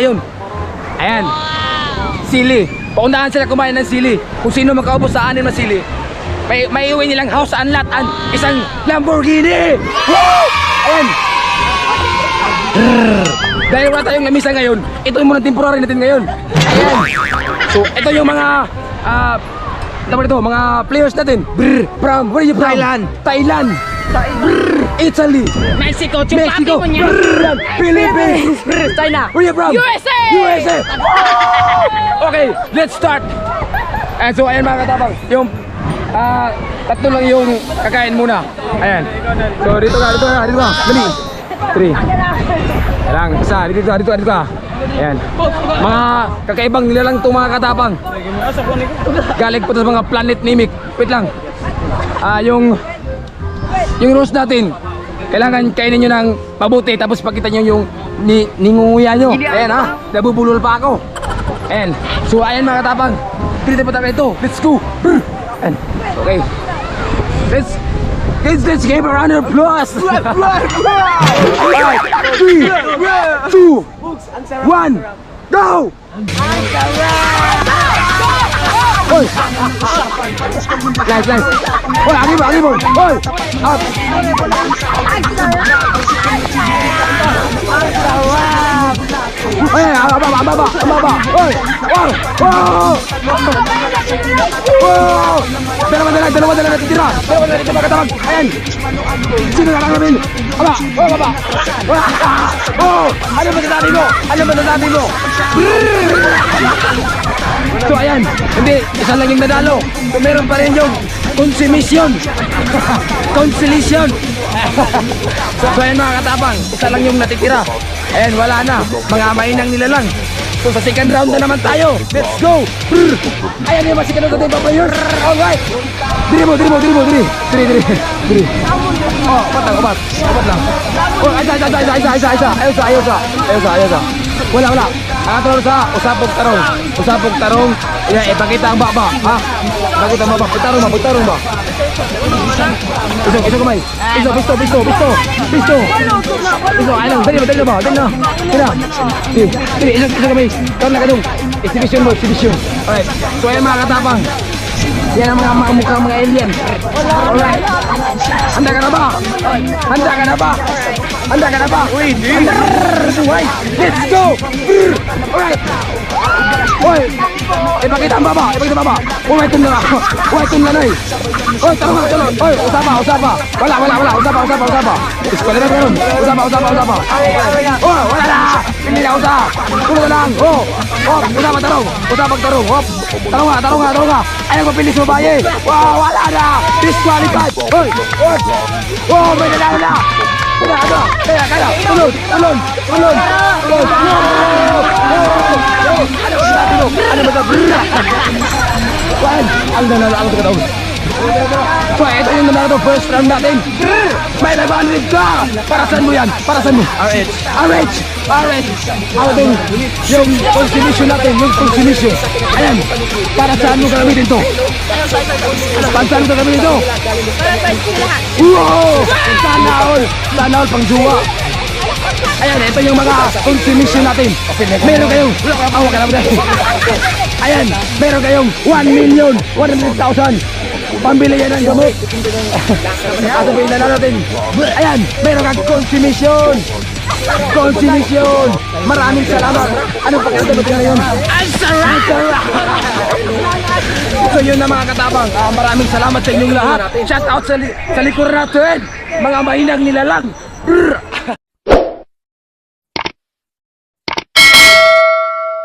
Ayun. Ayan. Sili. Paunahan sila kumain ng sili. Kung sino makaubos sa 6 na sili, may iuwi nilang house unlat at isang Lamborghini. Woo! Ayan. Dahil wala tayong lamisa ngayon, ito yung muna temporary natin ngayon. Ayan. So, ito yung mga mga players natin. From where are you from? Thailand. Italy. Mexico. Mexico. Philippines. China. Where are you from? USA. Okay, let's start. And so, ayan mga katabang, yung tatlo lang yung kakain muna. Ayan. So, dito ka. Dali. 3. Ayan, isa. Dito ka. Ayan. Mga kakaibang nilalang itong mga katapang. Galing po sa mga planet Nimic. Wait lang. Yung rules natin, kailangan kainin nyo ng mabuti. Tapos pakita nyo yung ningunguya nyo. Ayan ha, nabubulol pa ako. Ayan. So ayan mga katapang, dito po tayo ito. Let's go. Ayan. Okay. Let's give a round of applause. 5, 4, 3, 2, 1, go! Hoy! Nice. Hoy, agibon! Hoy! Up! Hoy, ababa! Hoy! Wow! Dalawa na natitira! Katawag! Ayan! Sino na lang namin? Aba! Oh! Ano masasabi mo? So ayan, hindi, isa lang yung nadalo. So meron pa rin yung consumption. So ayan mga katapang, isa lang yung natitira. Ayan, wala na, mga mainang nila lang. So sa second round na naman tayo. Let's go! Ayan yung mga second round natin, papayos. Alright! Diri mo. Oh, opat lang. Oh, isa. Wala. Atol sa usapog tarong. Ya, ipakita ang baba, ha? Ipakita ang baba. Pagtarong ba? Iso kumay. Pisto. Ayun, dali ba? Dali, iso kumay. Karon na kadung. Exhibition. Alright. So ayan mga katapang. Yan ang mga mukhang mga alien. Alright. Handa ka na ba? Wait. Let's go! Alright. Hoy! Ipakita ang baba. Huwag itong na. Hoy, tarong. Hoy, usapa. Wala. Usapa. Iskola na karon. Usapa. Oh, wala na. Hindi na usap. Tulo na lang. Oh, usapa tarong. Tarong nga. Ayaw ko pilis mo baye. Wow, wala na. Disqualified. Hoy. Oh, may nanalo na. Kaya. Tulon. Ano ba ito? Ang nanalo ang katawag. So ito yung nanalo first round natin. May 500 ka. Para saan mo yan? RH. Yung consumption natin. Ayan. Para saan mo gagamitin to? Wow! Sana all pang juwa. Ayan, ito yung mga consumption natin. Meron kayong Ayan, meron kayong 1,100,000. Pambili yan ng gamot. Ato ba yung nanalo natin? Ayan, meron kang consumption. Maraming salamat. Anong pagkakita mo ngayon? Ang sarap! So yun na mga katabang, maraming salamat sa inyong lahat. Shout out sa likuran natin, mga mahinang nilalang.